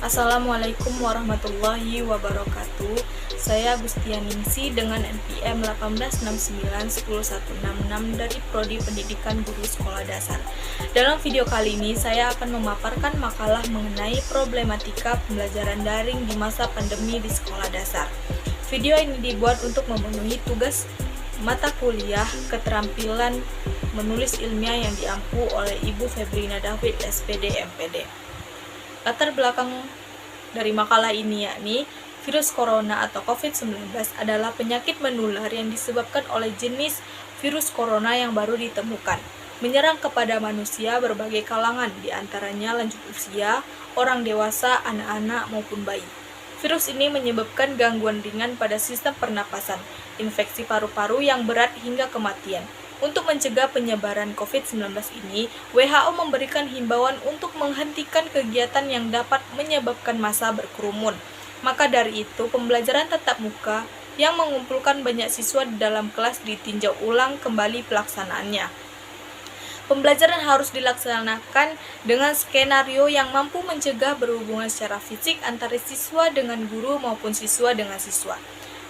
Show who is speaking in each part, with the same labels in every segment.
Speaker 1: Assalamualaikum warahmatullahi wabarakatuh. Saya Gustianingsi dengan NPM 186910166 dari Prodi Pendidikan Guru Sekolah Dasar. Dalam video kali ini saya akan memaparkan makalah mengenai problematika pembelajaran daring di masa pandemi di sekolah dasar. Video ini dibuat untuk memenuhi tugas mata kuliah keterampilan menulis ilmiah yang diampu oleh Ibu Febrina David, SPD, MPD. Latar belakang dari makalah ini yakni virus corona atau COVID-19 adalah penyakit menular yang disebabkan oleh jenis virus corona yang baru ditemukan, menyerang kepada manusia berbagai kalangan, diantaranya lanjut usia, orang dewasa, anak-anak maupun bayi. Virus ini menyebabkan gangguan ringan pada sistem pernapasan, infeksi paru-paru yang berat hingga kematian. Untuk mencegah penyebaran COVID-19 ini, WHO memberikan himbauan untuk menghentikan kegiatan yang dapat menyebabkan massa berkerumun. Maka dari itu, pembelajaran tatap muka yang mengumpulkan banyak siswa di dalam kelas ditinjau ulang kembali pelaksanaannya. Pembelajaran harus dilaksanakan dengan skenario yang mampu mencegah berhubungan secara fisik antara siswa dengan guru maupun siswa dengan siswa.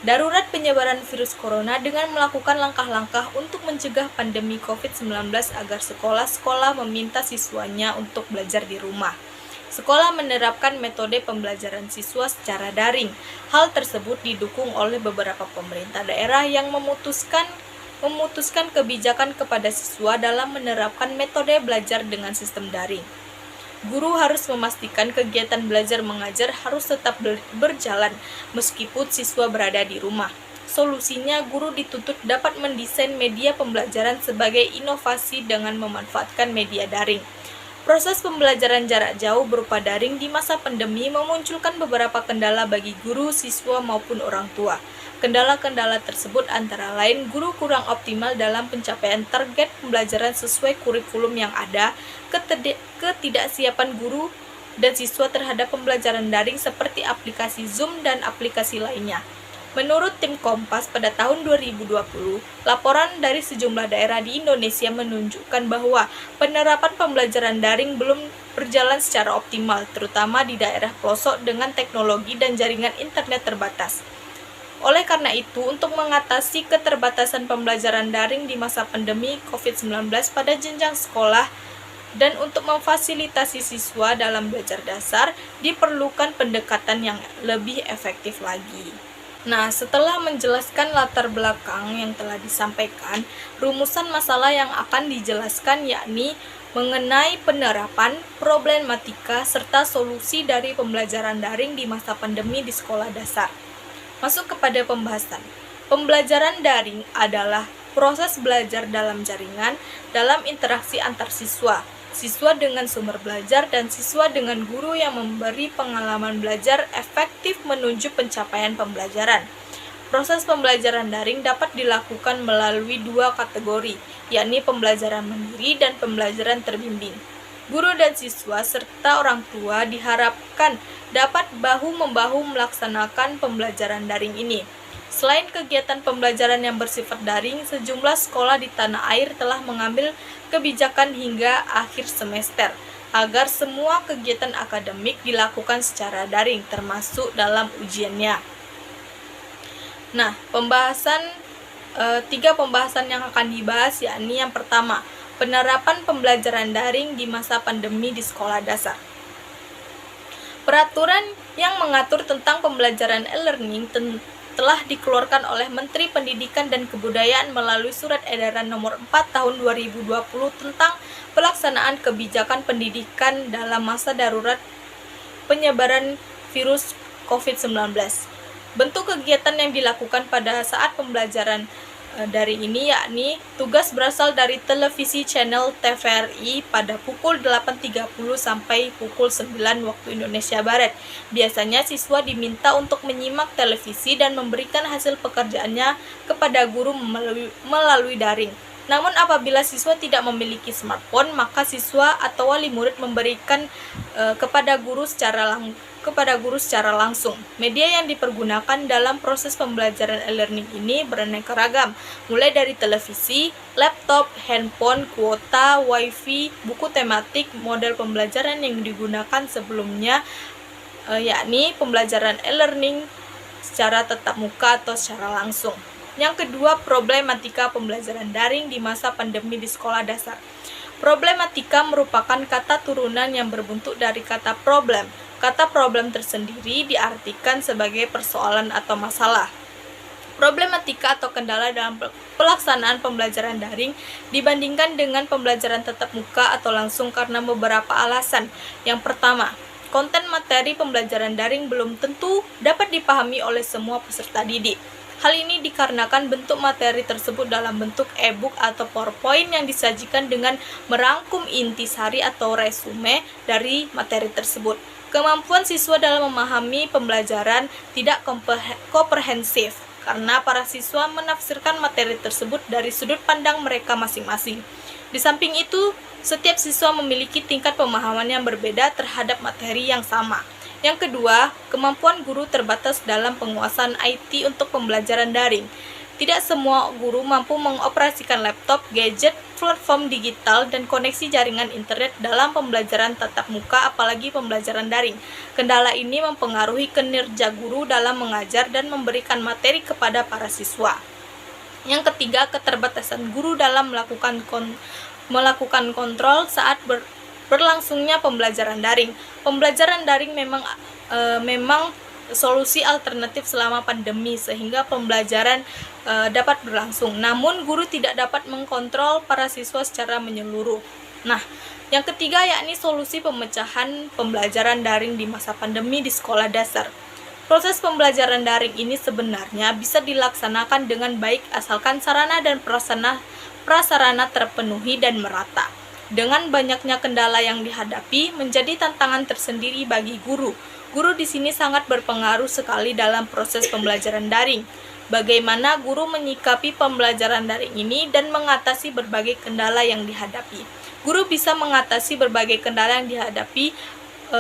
Speaker 1: Darurat penyebaran virus corona dengan melakukan langkah-langkah untuk mencegah pandemi COVID-19 agar sekolah-sekolah meminta siswanya untuk belajar di rumah. Sekolah menerapkan metode pembelajaran siswa secara daring. Hal tersebut didukung oleh beberapa pemerintah daerah yang memutuskan kebijakan kepada siswa dalam menerapkan metode belajar dengan sistem daring. Guru harus memastikan kegiatan belajar mengajar harus tetap berjalan meskipun siswa berada di rumah. Solusinya, guru dituntut dapat mendesain media pembelajaran sebagai inovasi dengan memanfaatkan media daring. Proses pembelajaran jarak jauh berupa daring di masa pandemi memunculkan beberapa kendala bagi guru, siswa maupun orang tua. Kendala-kendala tersebut antara lain guru kurang optimal dalam pencapaian target pembelajaran sesuai kurikulum yang ada, ketidaksiapan guru dan siswa terhadap pembelajaran daring seperti aplikasi Zoom dan aplikasi lainnya. Menurut tim Kompas pada tahun 2020, laporan dari sejumlah daerah di Indonesia menunjukkan bahwa penerapan pembelajaran daring belum berjalan secara optimal, terutama di daerah pelosok dengan teknologi dan jaringan internet terbatas. Oleh karena itu, untuk mengatasi keterbatasan pembelajaran daring di masa pandemi COVID-19 pada jenjang sekolah dan untuk memfasilitasi siswa dalam belajar dasar, diperlukan pendekatan yang lebih efektif lagi. Nah, setelah menjelaskan latar belakang yang telah disampaikan, rumusan masalah yang akan dijelaskan yakni mengenai penerapan, problematika, serta solusi dari pembelajaran daring di masa pandemi di sekolah dasar. Masuk kepada pembahasan. Pembelajaran daring adalah proses belajar dalam jaringan dalam interaksi antar siswa, siswa dengan sumber belajar, dan siswa dengan guru yang memberi pengalaman belajar efektif menuju pencapaian pembelajaran. Proses pembelajaran daring dapat dilakukan melalui dua kategori, yakni pembelajaran mandiri dan pembelajaran terbimbing. Guru dan siswa serta orang tua diharapkan dapat bahu-membahu melaksanakan pembelajaran daring ini. Selain kegiatan pembelajaran yang bersifat daring, sejumlah sekolah di tanah air telah mengambil kebijakan hingga akhir semester agar semua kegiatan akademik dilakukan secara daring, termasuk dalam ujiannya. Nah, tiga pembahasan yang akan dibahas yakni yang pertama, penerapan pembelajaran daring di masa pandemi di sekolah dasar. Peraturan yang mengatur tentang pembelajaran e-learning telah dikeluarkan oleh Menteri Pendidikan dan Kebudayaan melalui Surat Edaran Nomor 4 Tahun 2020 tentang pelaksanaan kebijakan pendidikan dalam masa darurat penyebaran virus COVID-19. Bentuk kegiatan yang dilakukan pada saat pembelajaran daring ini yakni tugas berasal dari televisi channel TVRI pada pukul 8.30 sampai pukul 9 waktu Indonesia Barat. Biasanya siswa diminta untuk menyimak televisi dan memberikan hasil pekerjaannya kepada guru melalui daring. Namun apabila siswa tidak memiliki smartphone, maka siswa atau wali murid memberikan kepada guru secara langsung. Media yang dipergunakan dalam proses pembelajaran e-learning ini beraneka ragam, mulai dari televisi, laptop, handphone, kuota, wifi, buku tematik, model pembelajaran yang digunakan sebelumnya, yakni pembelajaran e-learning secara tatap muka atau secara langsung. Yang kedua, problematika pembelajaran daring di masa pandemi di sekolah dasar. Problematika merupakan kata turunan yang berbentuk dari kata problem. Kata problem tersendiri diartikan sebagai persoalan atau masalah. Problematika atau kendala dalam pelaksanaan pembelajaran daring dibandingkan dengan pembelajaran tatap muka atau langsung karena beberapa alasan. Yang pertama, konten materi pembelajaran daring belum tentu dapat dipahami oleh semua peserta didik. Hal ini dikarenakan bentuk materi tersebut dalam bentuk e-book atau PowerPoint yang disajikan dengan merangkum intisari atau resume dari materi tersebut. Kemampuan siswa dalam memahami pembelajaran tidak komprehensif karena para siswa menafsirkan materi tersebut dari sudut pandang mereka masing-masing. Di samping itu, setiap siswa memiliki tingkat pemahaman yang berbeda terhadap materi yang sama. Yang kedua, kemampuan guru terbatas dalam penguasaan IT untuk pembelajaran daring. Tidak semua guru mampu mengoperasikan laptop, gadget, platform digital, dan koneksi jaringan internet dalam pembelajaran tatap muka, apalagi pembelajaran daring. Kendala ini mempengaruhi kinerja guru dalam mengajar dan memberikan materi kepada para siswa. Yang ketiga, keterbatasan guru dalam melakukan kontrol saat berlangsungnya pembelajaran daring. Pembelajaran daring memang solusi alternatif selama pandemi sehingga pembelajaran dapat berlangsung. Namun guru tidak dapat mengkontrol para siswa secara menyeluruh. Nah, yang ketiga yakni solusi pemecahan pembelajaran daring di masa pandemi di sekolah dasar. Proses pembelajaran daring ini sebenarnya bisa dilaksanakan dengan baik asalkan sarana dan prasarana terpenuhi dan merata. Dengan banyaknya kendala yang dihadapi menjadi tantangan tersendiri bagi guru. Guru di sini sangat berpengaruh sekali dalam proses pembelajaran daring. Bagaimana guru menyikapi pembelajaran daring ini dan mengatasi berbagai kendala yang dihadapi. Guru bisa mengatasi berbagai kendala yang dihadapi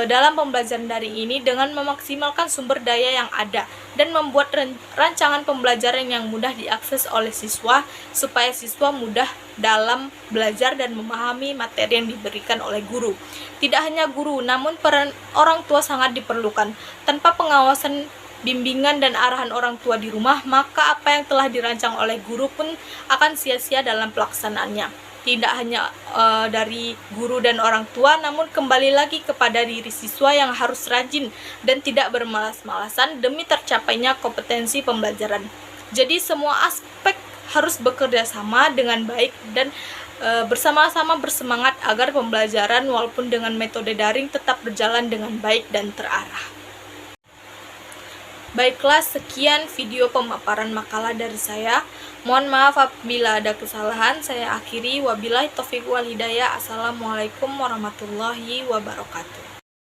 Speaker 1: dalam pembelajaran daring ini dengan memaksimalkan sumber daya yang ada dan membuat rancangan pembelajaran yang mudah diakses oleh siswa supaya siswa mudah dalam belajar dan memahami materi yang diberikan oleh guru. Tidak hanya guru, namun peran orang tua sangat diperlukan. Tanpa pengawasan, bimbingan, dan arahan orang tua di rumah, maka apa yang telah dirancang oleh guru pun akan sia-sia dalam pelaksanaannya. Tidak hanya dari guru dan orang tua, namun kembali lagi kepada diri siswa yang harus rajin dan tidak bermalas-malasan demi tercapainya kompetensi pembelajaran. Jadi semua aspek harus bekerja sama dengan baik dan bersama-sama bersemangat agar pembelajaran walaupun dengan metode daring tetap berjalan dengan baik dan terarah. Baiklah, sekian video pemaparan makalah dari saya. Mohon maaf apabila ada kesalahan. Saya akhiri. Wabillahi taufiq wal hidayah. Assalamualaikum warahmatullahi wabarakatuh.